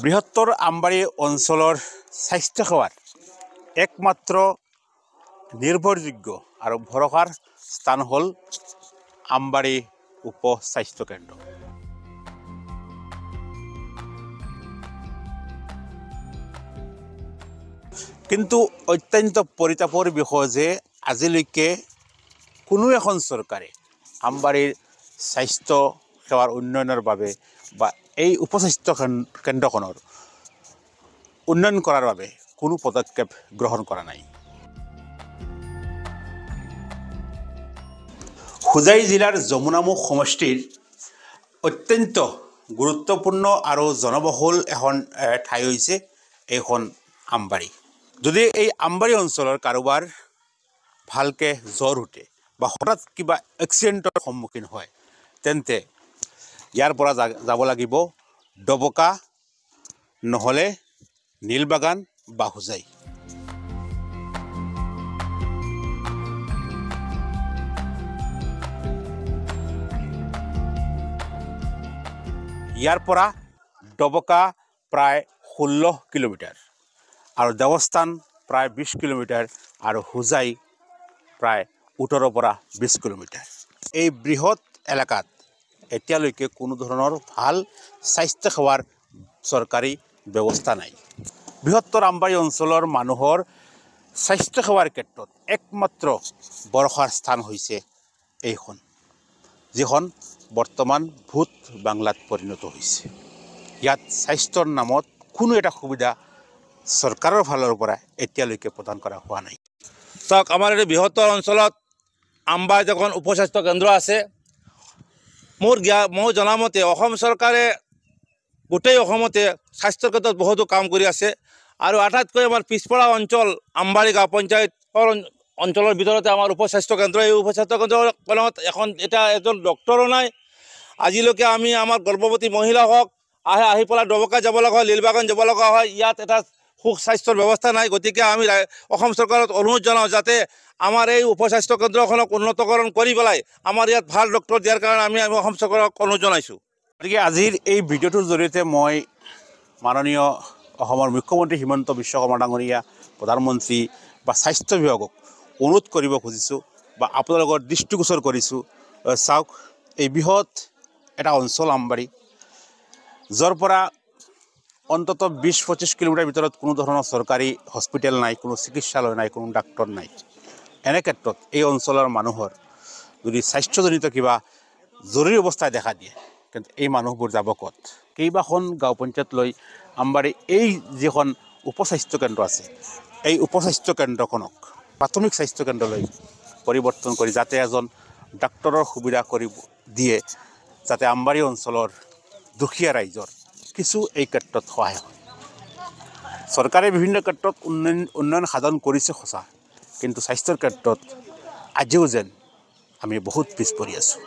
বৃহত্তৰ আমবাৰী অঞ্চলৰ স্বাস্থ্যসেৱাৰ একমাত্ৰ নিৰ্ভৰযোগ্য আৰু ভৰসাৰ স্থান হ'ল আমবাৰী উপ স্বাস্থ্য কেন্দ্ৰ। কিন্তু অত্যন্ত পৰিতাপৰ বিষয় যে আজিলৈকে কোনো এখন চৰকাৰে আমবাৰীৰ স্বাস্থ্য সেৱাৰ উন্নয়নৰ বাবে বা এই উপস্বাস্থ্য কেন্দ্ৰখনৰ উন্নয়ন কৰাৰ বাবে কোনো পদক্ষেপ গ্ৰহণ কৰা নাই। হোজাই জিলাৰ যমুনামুখ সমষ্টিৰ অত্যন্ত গুৰুত্বপূৰ্ণ আৰু জনবহুল এখন ঠাই হৈছে এইখন আমবাৰী। যদি এই আমবাৰী অঞ্চলৰ কাৰোবাৰ ভালকৈ জ্বৰ উঠে বা হঠাৎ কিবা এক্সিডেণ্টৰ সন্মুখীন হয়, তেন্তে ইয়াৰ পৰা যাব লাগিব ডবকা নহ'লে নীলবাগান বা হোজাই। ইয়াৰ পৰা ডবকা প্ৰায় 16 কিলোমিটাৰ আৰু দেৱস্থান প্ৰায় 20 কিলোমিটাৰ আৰু হোজাই প্ৰায় 18 পৰা 20 কিলোমিটাৰ। এই বৃহৎ এলেকাত এতিয়ালৈকে কোনো ধৰণৰ ভাল স্বাস্থ্যসেৱাৰ চৰকাৰী ব্যৱস্থা নাই। বৃহত্তৰ আমবাৰী অঞ্চলৰ মানুহৰ স্বাস্থ্যসেৱাৰ ক্ষেত্ৰত একমাত্ৰ ভৰসাৰ স্থান হৈছে এইখন, যিখন বৰ্তমান ভূত বাংলাত পৰিণত হৈছে। ইয়াত স্বাস্থ্যৰ নামত কোনো এটা সুবিধা চৰকাৰৰ ফালৰ পৰা এতিয়ালৈকে প্ৰদান কৰা হোৱা নাই। চাওক, আমাৰ এই বৃহত্তৰ অঞ্চলত আমবাৰীত এখন উপস্বাস্থ্য কেন্দ্ৰ আছে। মই জনামতে অসম চৰকাৰে গোটেই অসমতে স্বাস্থ্যৰ ক্ষেত্ৰত বহুতো কাম কৰি আছে আৰু আটাইতকৈ আমাৰ পিছপৰা অঞ্চল আমবাৰী গাঁও পঞ্চায়তৰ অঞ্চলৰ ভিতৰতে আমাৰ উপস্বাস্থ্য কেন্দ্ৰ। এই উপস্বাস্থ্য কেন্দ্ৰখনত এতিয়া এজন ডক্টৰো নাই। আজিলৈকে আমি আমাৰ গৰ্ভৱতী মহিলা হওক আহি পেলাই ডবকা যাব লগা হয়, নীলবাগান যাব লগা হয়। ইয়াত এটা সুস্বাস্থ্যৰ ব্যৱস্থা নাই। গতিকে আমি অসম চৰকাৰত অনুৰোধ জনাওঁ যাতে আমাৰ এই উপস্বাস্থ্য কেন্দ্ৰখনক উন্নতকৰণ কৰি পেলাই আমাৰ ইয়াত ভাল ডক্টৰ দিয়াৰ কাৰণে আমি অসম চৰকাৰক অনুৰোধ জনাইছোঁ। গতিকে আজিৰ এই ভিডিঅ'টোৰ জৰিয়তে মই মাননীয় অসমৰ মুখ্যমন্ত্ৰী হিমন্ত বিশ্ব শৰ্মা ডাঙৰীয়া, প্ৰধানমন্ত্ৰী বা স্বাস্থ্য বিভাগক অনুৰোধ কৰিব খুজিছোঁ বা আপোনালোকৰ দৃষ্টিগোচৰ কৰিছোঁ। চাওক, এই বৃহৎ এটা অঞ্চল আমবাৰী, য'ৰ পৰা অন্ততঃ 20-25 কিলোমিটাৰ ভিতৰত কোনো ধৰণৰ চৰকাৰী হস্পিটেল নাই, কোনো চিকিৎসালয় নাই, কোনো ডাক্তৰ নাই। এনে ক্ষেত্ৰত এই অঞ্চলৰ মানুহৰ যদি স্বাস্থ্যজনিত কিবা জৰুৰী অৱস্থাই দেখা দিয়ে, কিন্তু এই মানুহবোৰ যাব ক'ত? কেইবাখন গাঁও পঞ্চায়ত লৈ আমবাৰী এই যিখন উপস্বাস্থ্য কেন্দ্ৰ আছে, এই উপস্বাস্থ্য কেন্দ্ৰখনক প্ৰাথমিক স্বাস্থ্য কেন্দ্ৰলৈ পৰিৱৰ্তন কৰি যাতে এজন ডাক্তৰৰ সুবিধা কৰি দিয়ে, যাতে আমবাৰী অঞ্চলৰ দুখীয়া ৰাইজৰ কিছু এই ক্ষেত্ৰত সহায় হয়। চৰকাৰে বিভিন্ন ক্ষেত্ৰত উন্নয়ন সাধন কৰিছে সঁচা, কিন্তু স্বাস্থ্যৰ ক্ষেত্ৰত আজিও যেন আমি বহুত পিছ পৰি আছোঁ।